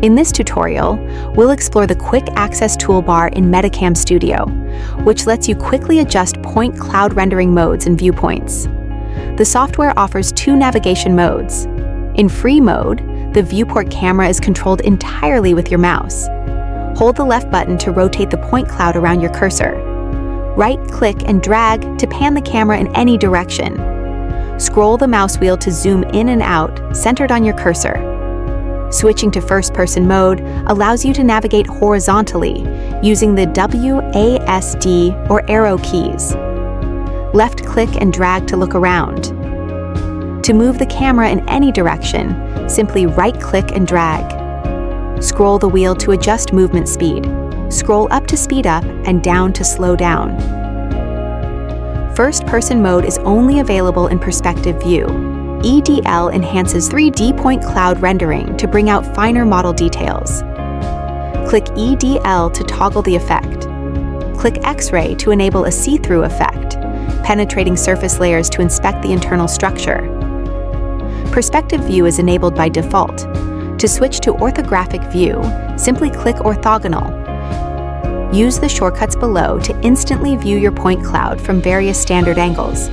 In this tutorial, we'll explore the Quick Access Toolbar in MetaCam Studio, which lets you quickly adjust point cloud rendering modes and viewpoints. The software offers two navigation modes. In free mode, the Viewport camera is controlled entirely with your mouse. Hold the left button to rotate the point cloud around your cursor. Right-click and drag to pan the camera in any direction. Scroll the mouse wheel to zoom in and out, centered on your cursor. Switching to first-person mode allows you to navigate horizontally using the W, A, S, D, or arrow keys. Left-click and drag to look around. To move the camera in any direction, simply right-click and drag. Scroll the wheel to adjust movement speed. Scroll up to speed up and down to slow down. First-person mode is only available in perspective view. EDL enhances 3D point cloud rendering to bring out finer model details. Click EDL to toggle the effect. Click X-Ray to enable a see-through effect, penetrating surface layers to inspect the internal structure. Perspective view is enabled by default. To switch to orthographic view, simply click orthogonal. Use the shortcuts below to instantly view your point cloud from various standard angles.